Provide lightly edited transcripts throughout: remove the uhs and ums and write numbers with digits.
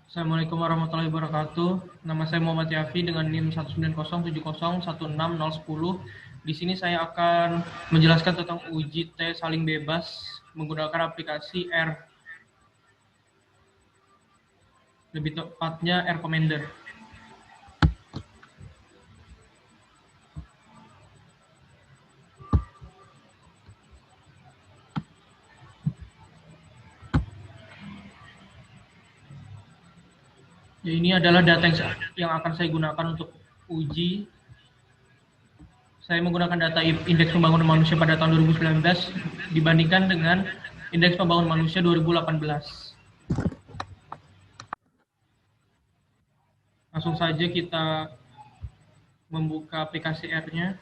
Assalamualaikum warahmatullahi wabarakatuh. Nama saya Muhammad Yafi dengan NIM 19070716010. Di sini saya akan menjelaskan tentang uji tes saling bebas menggunakan aplikasi R, lebih tepatnya R Commander. Ya, ini adalah data yang akan saya gunakan untuk uji. Saya menggunakan data indeks pembangunan manusia pada tahun 2019 dibandingkan dengan indeks pembangunan manusia 2018. Langsung saja kita membuka aplikasi R-nya.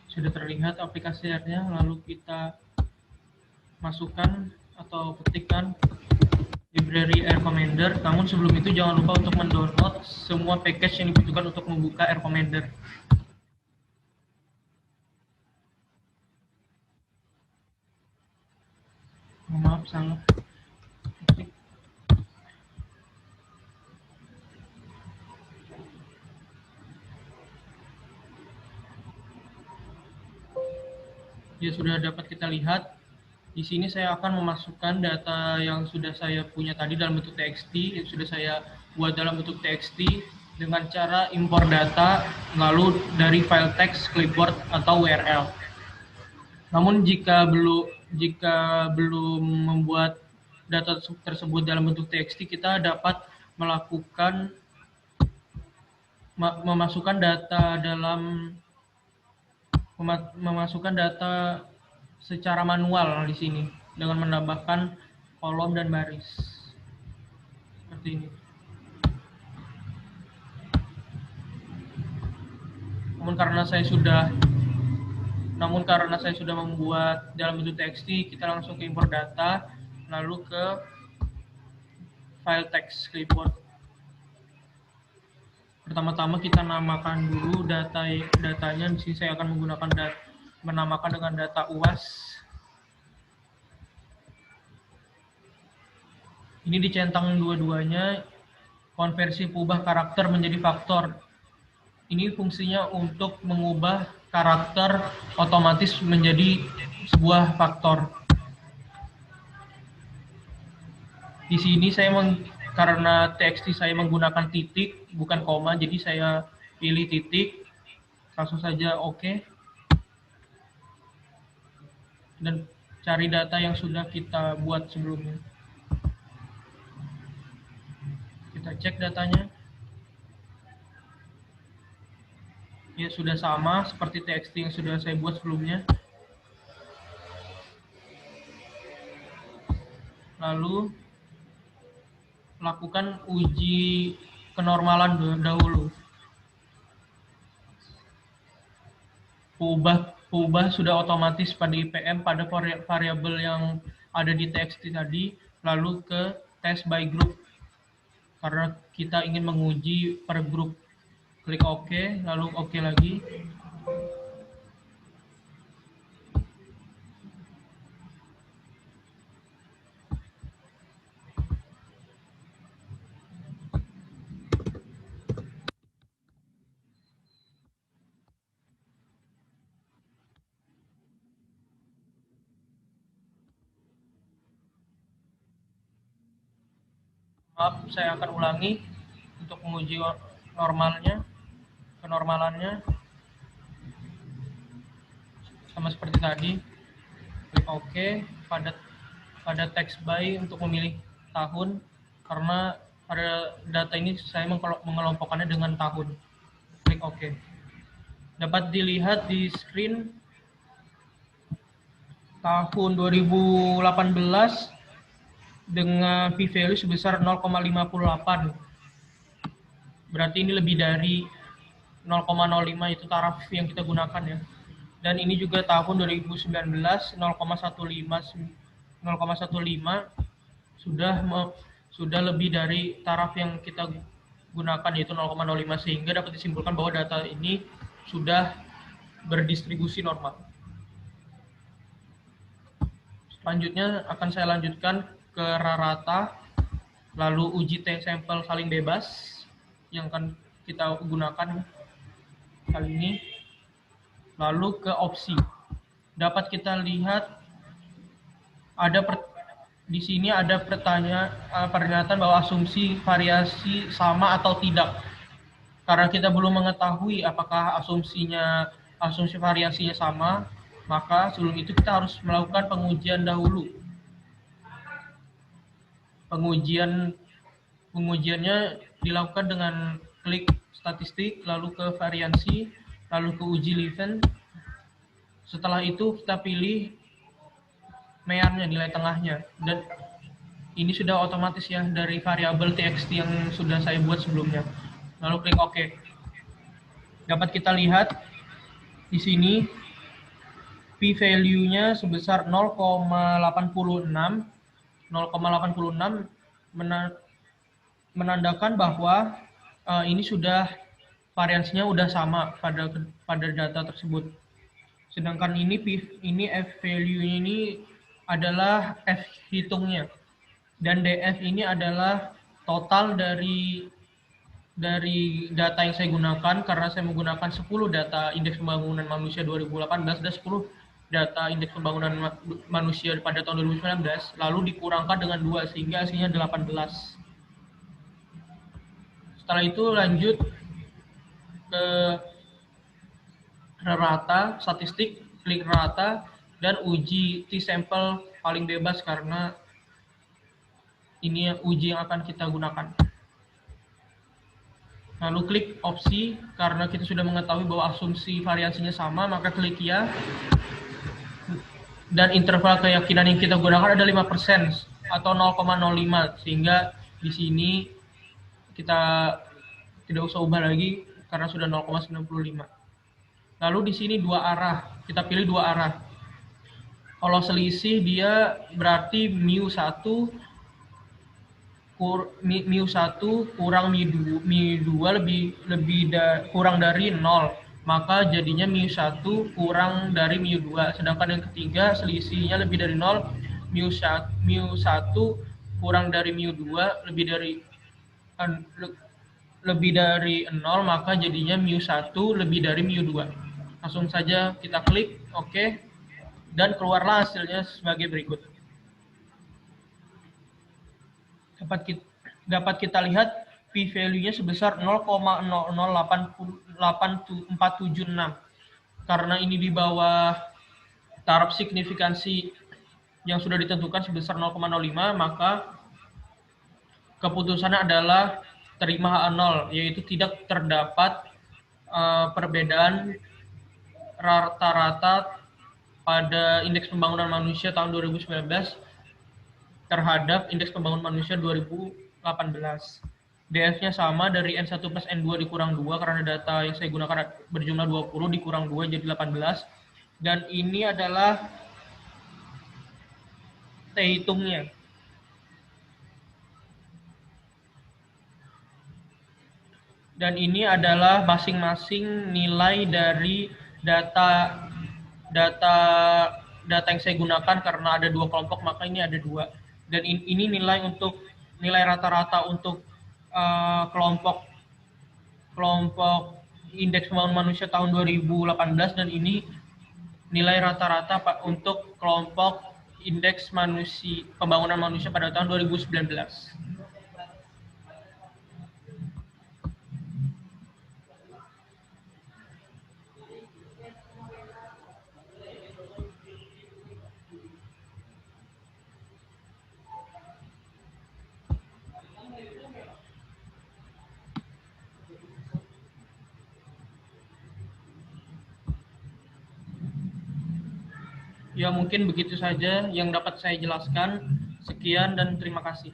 Sudah terlihat aplikasi R-nya, lalu kita masukkan atau ketikkan library R Commander. Namun sebelum itu jangan lupa untuk mendownload semua package yang dibutuhkan untuk membuka R Commander. Maaf, salah. Ya, sudah dapat kita lihat. Di sini saya akan memasukkan data yang sudah saya punya tadi dalam bentuk TXT, yang sudah saya buat dalam bentuk TXT dengan cara impor data lalu dari file text, clipboard atau URL. Namun jika belum membuat data tersebut dalam bentuk TXT, kita dapat melakukan memasukkan data secara manual di sini dengan menambahkan kolom dan baris seperti ini. Namun karena saya sudah membuat dalam bentuk TXT, kita langsung ke import data, lalu ke file text clipboard. Pertama-tama kita namakan dulu datanya. Di sini saya akan menamakan dengan data UAS. Ini dicentang dua-duanya, konversi pengubah karakter menjadi faktor. Ini fungsinya untuk mengubah karakter otomatis menjadi sebuah faktor. Di sini karena TXT saya menggunakan titik bukan koma, jadi saya pilih titik, langsung saja OK. Dan cari data yang sudah kita buat sebelumnya. Kita cek datanya. Ya, sudah sama seperti TXT yang sudah saya buat sebelumnya. Lalu lakukan uji kenormalan dahulu. Ubah sudah otomatis pada IPM pada variabel yang ada di TXT tadi, lalu ke test by group karena kita ingin menguji per grup. Klik OK, lalu OK lagi. Maaf, saya akan ulangi untuk menguji kenormalannya. Sama seperti tadi, klik OK. Pada text by untuk memilih tahun, karena pada data ini saya mengelompokkannya dengan tahun. Klik OK. Dapat dilihat di screen tahun 2018 dengan p-value sebesar 0,58. Berarti ini lebih dari 0,05 itu taraf yang kita gunakan ya. Dan ini juga tahun 2019 0,159 0,15 sudah lebih dari taraf yang kita gunakan, yaitu 0,05, sehingga dapat disimpulkan bahwa data ini sudah berdistribusi normal. Selanjutnya akan saya lanjutkan ke rata, lalu uji T-sampel saling bebas yang akan kita gunakan kali ini, lalu ke opsi. Dapat kita lihat di sini ada pernyataan bahwa asumsi variasi sama atau tidak. Karena kita belum mengetahui apakah asumsi variasinya sama, maka sebelum itu kita harus melakukan pengujian dahulu. Pengujiannya dilakukan dengan klik statistik, lalu ke variansi, lalu ke uji Levin. Setelah itu kita pilih meannya, nilai tengahnya, dan ini sudah otomatis ya dari variabel txt yang sudah saya buat sebelumnya. Lalu klik OK. Dapat kita lihat di sini p-value-nya sebesar 0,86. 0,86 menandakan bahwa ini sudah variansinya sudah sama pada data tersebut. Sedangkan ini f value-nya ini adalah f hitungnya, dan df ini adalah total dari data yang saya gunakan, karena saya menggunakan 10 data indeks pembangunan manusia 2018 dan 10 data indeks pembangunan manusia pada tahun 2019, lalu dikurangkan dengan 2 sehingga hasilnya 18. Setelah itu lanjut ke rata, statistik, klik rata, dan uji T-sampel paling bebas karena ini uji yang akan kita gunakan. Lalu klik opsi, karena kita sudah mengetahui bahwa asumsi variasinya sama, maka klik ya. Dan interval keyakinan yang kita gunakan ada 5% atau 0,05, sehingga di sini kita tidak usah ubah lagi karena sudah 0,95. Lalu di sini dua arah, kita pilih dua arah. Kalau selisih dia berarti mu1 kurang mu2 kurang dari 0, maka jadinya mu1 kurang dari mu2. Sedangkan yang ketiga selisihnya lebih dari 0, mu1 kurang dari mu2 lebih dari 0, maka jadinya mu1 lebih dari mu2. Langsung saja kita klik OK, dan keluarlah hasilnya sebagai berikut. Dapat kita lihat p-value-nya sebesar 0,0088476. Karena ini di bawah taraf signifikansi yang sudah ditentukan sebesar 0,05, maka keputusannya adalah terima H0, yaitu tidak terdapat perbedaan rata-rata pada indeks pembangunan manusia tahun 2019 terhadap indeks pembangunan manusia 2018. DF-nya sama dari N1 plus N2 dikurang 2, karena data yang saya gunakan berjumlah 20, dikurang 2 jadi 18. Dan ini adalah T hitungnya. Dan ini adalah masing-masing nilai dari data yang saya gunakan, karena ada 2 kelompok maka ini ada 2. Dan ini nilai rata-rata untuk kelompok indeks pembangunan manusia tahun 2018, dan ini nilai rata-rata untuk kelompok indeks pembangunan manusia pada tahun 2019. Ya, mungkin begitu saja yang dapat saya jelaskan. Sekian dan terima kasih.